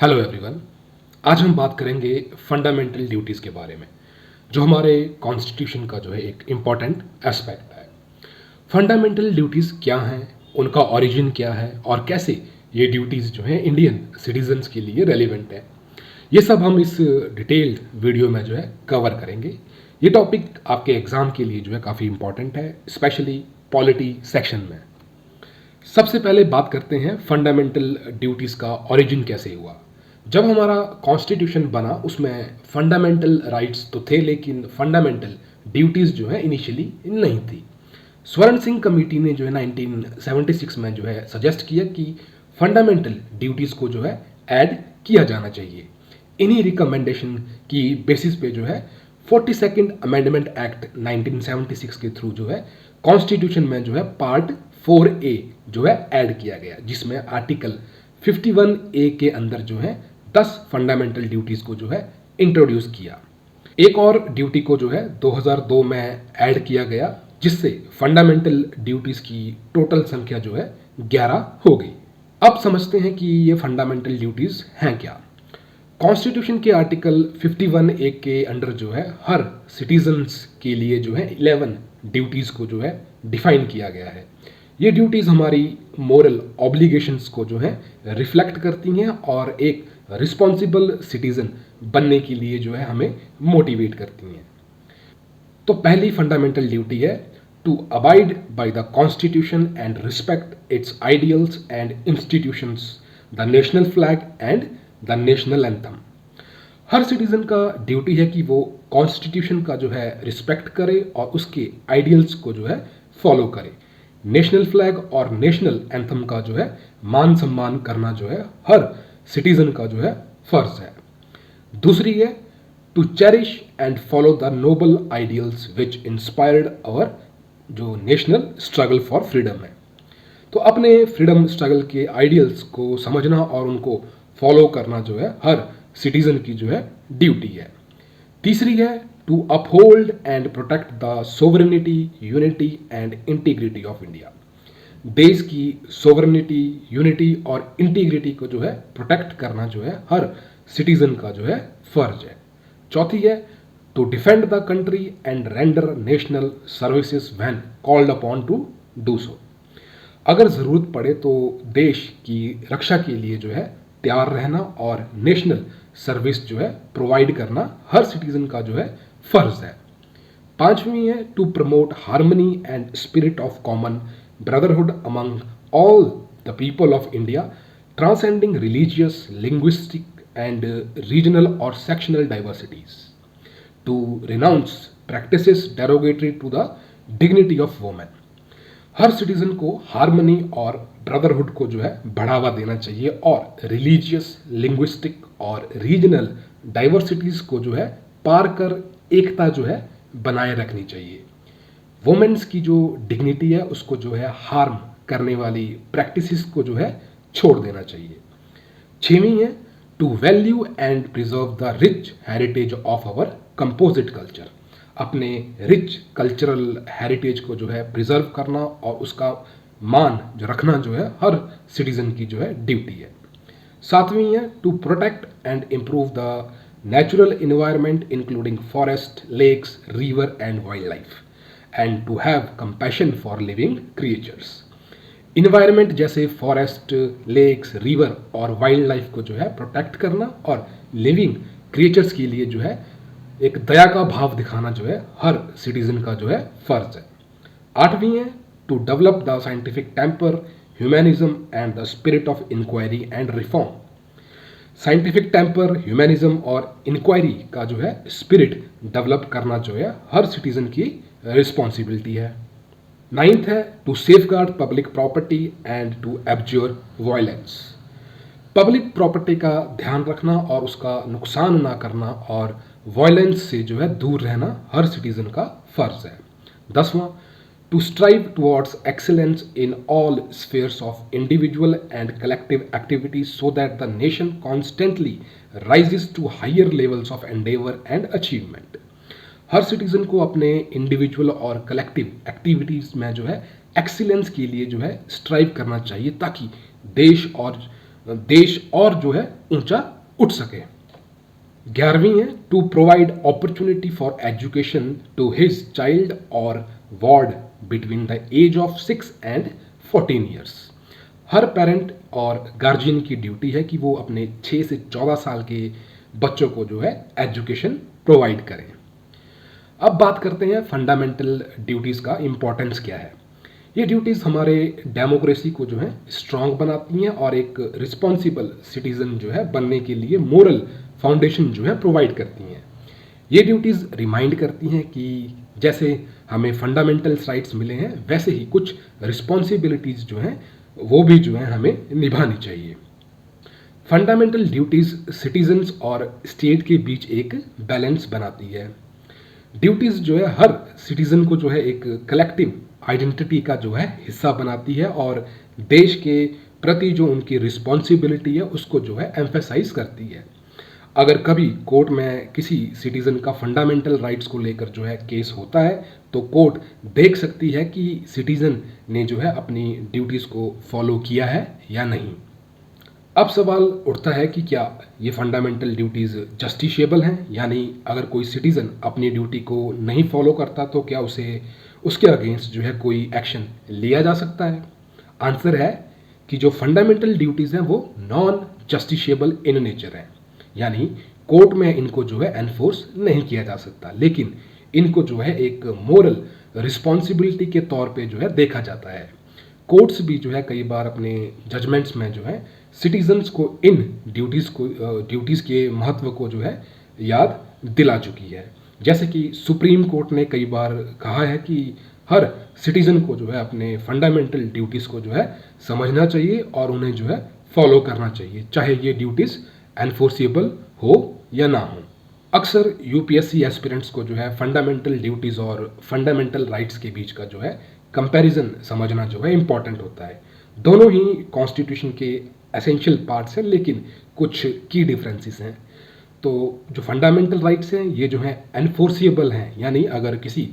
Hello everyone. आज हम बात करेंगे फंडामेंटल ड्यूटीज़ के बारे में, जो हमारे कॉन्स्टिट्यूशन का जो है एक इम्पॉर्टेंट एस्पेक्ट है। फंडामेंटल ड्यूटीज़ क्या हैं, उनका ओरिजिन क्या है और कैसे ये ड्यूटीज़ जो हैं इंडियन सिटीजन्स के लिए रेलिवेंट है, ये सब हम इस डिटेल्ड वीडियो में जो है कवर करेंगे। ये टॉपिक आपके एग्ज़ाम के लिए जो है काफ़ी इम्पॉर्टेंट है, स्पेशली पॉलिटी सेक्शन में। सबसे पहले बात करते हैं फंडामेंटल ड्यूटीज़ का ओरिजिन कैसे हुआ। जब हमारा कॉन्स्टिट्यूशन बना उसमें फंडामेंटल राइट्स तो थे, लेकिन फंडामेंटल ड्यूटीज़ जो है इनिशियली नहीं थी। स्वर्ण सिंह कमेटी ने जो है 1976 में जो है सजेस्ट किया कि फंडामेंटल ड्यूटीज़ को जो है ऐड किया जाना चाहिए। इन्हीं रिकमेंडेशन की बेसिस पे जो है 42nd अमेंडमेंट एक्ट 1976 के थ्रू जो है कॉन्स्टिट्यूशन में जो है पार्ट 4A जो है ऐड किया गया, जिसमें आर्टिकल 51A के अंदर जो है 10 फंडामेंटल ड्यूटीज़ को जो है इंट्रोड्यूस किया। एक और ड्यूटी को जो है 2002 में ऐड किया गया, जिससे फंडामेंटल ड्यूटीज़ की टोटल संख्या जो है 11 हो गई। अब समझते हैं कि ये फंडामेंटल ड्यूटीज़ हैं क्या। कॉन्स्टिट्यूशन के आर्टिकल 51A के अंडर जो है हर सिटीजन्स के लिए जो है 11 ड्यूटीज़ को जो है डिफाइन किया गया है। ये ड्यूटीज़ हमारी मोरल ऑब्लिगेशंस को जो है रिफ्लेक्ट करती हैं और एक रिस्पॉन्सिबल सिटीज़न बनने के लिए जो है हमें मोटिवेट करती हैं। तो पहली फंडामेंटल ड्यूटी है to abide by the constitution and respect its ideals and institutions, the national flag and the national anthem. हर सिटीजन का ड्यूटी है कि वो कॉन्स्टिट्यूशन का जो है रिस्पेक्ट करे और उसके आइडियल्स को जो है फॉलो करे। नेशनल फ्लैग और नेशनल एंथम का जो है मान सम्मान करना जो है हर सिटीजन का जो है फर्ज है। दूसरी है to cherish and follow the noble ideals which inspired our जो नेशनल स्ट्रगल फॉर फ्रीडम है। तो अपने फ्रीडम स्ट्रगल के आइडियल्स को समझना और उनको फॉलो करना जो है हर सिटीजन की जो है ड्यूटी है। तीसरी है to uphold and protect the sovereignty, unity and integrity of India. देश की सोवरेनिटी, यूनिटी और इंटीग्रिटी को जो है प्रोटेक्ट करना जो है हर सिटीजन का जो है फर्ज है। चौथी है to defend the country and render national services when called upon to do so. अगर ज़रूरत पड़े तो देश की रक्षा के लिए जो है तैयार रहना और नेशनल सर्विस जो है प्रोवाइड करना हर सिटीजन का जो है फर्ज है। पांचवी है to promote harmony and spirit of common brotherhood among all the people of India, transcending religious, linguistic and regional और sectional diversities, to renounce practices derogatory to the dignity of women. हर citizen को harmony और brotherhood को जो है बढ़ावा देना चाहिए और रिलीजियस, लिंग्विस्टिक और रीजनल डाइवर्सिटीज़ को जो है पार कर एकता जो है बनाए रखनी चाहिए। वुमेन्स की जो डिग्निटी है उसको जो है हार्म करने वाली प्रैक्टिसेस को जो है छोड़ देना चाहिए। छवीं है to value and preserve the rich heritage of our composite culture. अपने रिच कल्चरल हेरिटेज को जो है प्रिजर्व करना और उसका मान जो रखना जो है हर सिटीजन की जो है ड्यूटी है। सातवीं है to protect and improve the natural environment including forest, lakes, river and wild life and to have compassion for living creatures. Environment जैसे फॉरेस्ट, लेक्स, रिवर और वाइल्ड लाइफ को जो है प्रोटेक्ट करना और लिविंग क्रिएचर्स के लिए जो है एक दया का भाव दिखाना जो है हर सिटीजन का जो है फर्ज है। आठवीं है to develop the scientific temper, humanism and the spirit of inquiry and reform. Scientific temper, humanism और इंक्वायरी का जो है स्पिरिट डेवलप करना जो है हर सिटीजन की रिस्पॉन्सिबिलिटी है। नाइन्थ है to safeguard public property and to abjure violence. Public property का ध्यान रखना और उसका नुकसान ना करना और वायलेंस से जो है दूर रहना हर सिटीजन का फर्ज है। 10वां to strive towards excellence in all spheres of individual and collective activities so that the nation constantly rises to higher levels of endeavour and achievement. हर सिटीजन को अपने इंडिविजुअल और कलेक्टिव एक्टिविटीज में जो है एक्सीलेंस के लिए जो है स्ट्राइव करना चाहिए, ताकि देश और देश और जो है ऊंचा उठ सके। 11वीं है to provide opportunity for education to his child और ward between the age of 6 and 14 years. हर पेरेंट और गार्जियन की ड्यूटी है कि वो अपने 6 से 14 साल के बच्चों को जो है एजुकेशन प्रोवाइड करें। अब बात करते हैं फंडामेंटल ड्यूटीज़ का इम्पोर्टेंस क्या है। ये ड्यूटीज़ हमारे डेमोक्रेसी को जो है स्ट्रांग बनाती हैं और एक रिस्पॉन्सिबल सिटीज़न जो है बनने के लिए मोरल फाउंडेशन जो है प्रोवाइड करती हैं। ये ड्यूटीज़ रिमाइंड करती हैं कि जैसे हमें फंडामेंटल राइट्स मिले हैं वैसे ही कुछ रिस्पॉन्सिबिलिटीज़ जो हैं वो भी जो है हमें निभानी चाहिए। फंडामेंटल ड्यूटीज़ सिटीजन्स और स्टेट के बीच एक बैलेंस बनाती है। ड्यूटीज़ जो है हर सिटीज़न को जो है एक कलेक्टिव आइडेंटिटी का जो है हिस्सा बनाती है और देश के प्रति जो उनकी रिस्पॉन्सिबिलिटी है उसको जो है एम्फेसाइज करती है। अगर कभी कोर्ट में किसी सिटीज़न का फंडामेंटल राइट्स को लेकर जो है केस होता है तो कोर्ट देख सकती है कि सिटीज़न ने जो है अपनी ड्यूटीज़ को फॉलो किया है या नहीं। अब सवाल उठता है कि क्या ये फंडामेंटल ड्यूटीज़ जस्टिशिएबल हैं, यानी अगर कोई सिटीज़न अपनी ड्यूटी को नहीं फॉलो करता तो क्या उसे उसके अगेंस्ट जो है कोई एक्शन लिया जा सकता है। आंसर है कि जो फंडामेंटल ड्यूटीज़ हैं वो नॉन जस्टिशिएबल इन नेचर हैं, यानी कोर्ट में इनको जो है एनफोर्स नहीं किया जा सकता, लेकिन इनको जो है एक मोरल रिस्पॉन्सिबिलिटी के तौर पे जो है देखा जाता है। कोर्ट्स भी जो है कई बार अपने जजमेंट्स में जो है सिटीजन्स को इन ड्यूटीज़ के महत्व को जो है याद दिला चुकी है। जैसे कि सुप्रीम कोर्ट ने कई बार कहा है कि हर सिटीज़न को जो है अपने फंडामेंटल ड्यूटीज़ को जो है समझना चाहिए और उन्हें जो है फॉलो करना चाहिए, चाहे ये ड्यूटीज़ एनफोर्सेबल हो या ना हो। अक्सर यूपीएससी एस्पिरेंट्स को जो है फंडामेंटल ड्यूटीज़ और फंडामेंटल राइट्स के बीच का जो है कंपैरिजन समझना जो है इम्पॉर्टेंट होता है। दोनों ही कॉन्स्टिट्यूशन के एसेंशियल पार्ट्स हैं, लेकिन कुछ की डिफरेंसेस हैं। तो जो फंडामेंटल राइट्स हैं ये जो है एनफोर्सिएबल हैं, यानी अगर किसी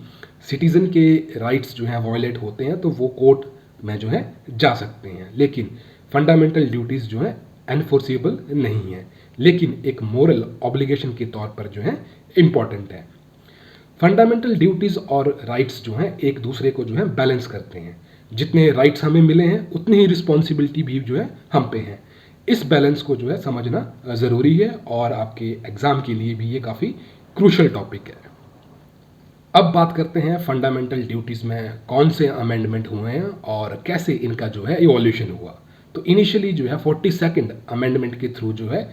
सिटीज़न के राइट्स जो हैं वायलेट होते हैं तो वो कोर्ट में जो है जा सकते हैं, लेकिन फंडामेंटल ड्यूटीज़ जो है एनफोर्सिएबल नहीं है, लेकिन एक मोरल ऑब्लिगेशन के तौर पर जो है इम्पॉर्टेंट है। फंडामेंटल ड्यूटीज़ और राइट्स जो हैं एक दूसरे को जो है बैलेंस करते हैं। जितने राइट्स हमें मिले हैं उतनी ही रिस्पॉन्सिबिलिटी भी जो है हम पे है। इस बैलेंस को जो है समझना ज़रूरी है और आपके एग्ज़ाम के लिए भी ये काफ़ी क्रूशल टॉपिक है। अब बात करते हैं फंडामेंटल ड्यूटीज़ में कौन से अमेंडमेंट हुए हैं और कैसे इनका जो है इवोल्यूशन हुआ। तो इनिशियली जो है 42nd अमेंडमेंट के थ्रू जो है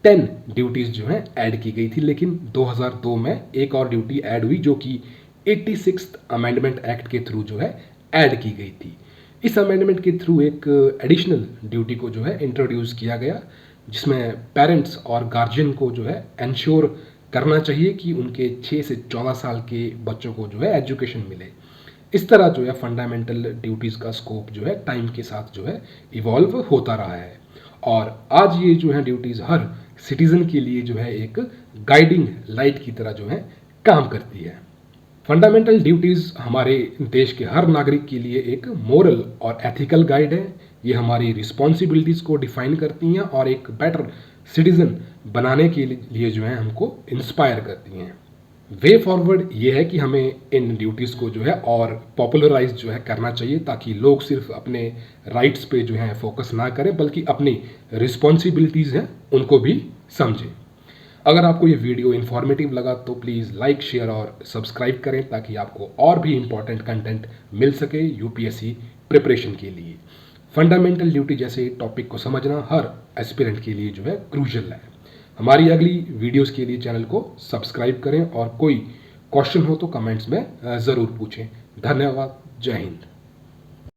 10 ड्यूटीज़ जो है ऐड की गई थी, लेकिन 2002 में एक और ड्यूटी ऐड हुई जो कि 86th अमेंडमेंट एक्ट के थ्रू जो है ऐड की गई थी। इस अमेंडमेंट के थ्रू एक एडिशनल ड्यूटी को जो है इंट्रोड्यूस किया गया, जिसमें पेरेंट्स और गार्जियन को जो है इंश्योर करना चाहिए कि उनके 6 से 14 साल के बच्चों को जो है एजुकेशन मिले। इस तरह जो है फंडामेंटल ड्यूटीज़ का स्कोप जो है टाइम के साथ जो है इवॉल्व होता रहा है और आज ये जो है ड्यूटीज़ हर सिटीज़न के लिए जो है एक गाइडिंग लाइट की तरह जो है काम करती है। फंडामेंटल ड्यूटीज़ हमारे देश के हर नागरिक के लिए एक मोरल और एथिकल गाइड है। ये हमारी रिस्पॉन्सिबिलिटीज़ को डिफाइन करती हैं और एक बेटर सिटीज़न बनाने के लिए जो है हमको इंस्पायर करती हैं। वे फॉरवर्ड ये है कि हमें इन ड्यूटीज़ को जो है और पॉपुलराइज जो है करना चाहिए, ताकि लोग सिर्फ अपने राइट्स पे जो है फोकस ना करें बल्कि अपनी रिस्पॉन्सिबिलिटीज़ हैं उनको भी समझें। अगर आपको ये वीडियो इन्फॉर्मेटिव लगा तो प्लीज़ लाइक, शेयर और सब्सक्राइब करें ताकि आपको और भी इम्पॉर्टेंट कंटेंट मिल सके यूपीएससी प्रिपरेशन के लिए। फंडामेंटल ड्यूटी जैसे टॉपिक को समझना हर एस्पिरेंट के लिए जो है क्रूशियल है। हमारी अगली वीडियोस के लिए चैनल को सब्सक्राइब करें और कोई क्वेश्चन हो तो कमेंट्स में ज़रूर पूछें। धन्यवाद। जय हिंद।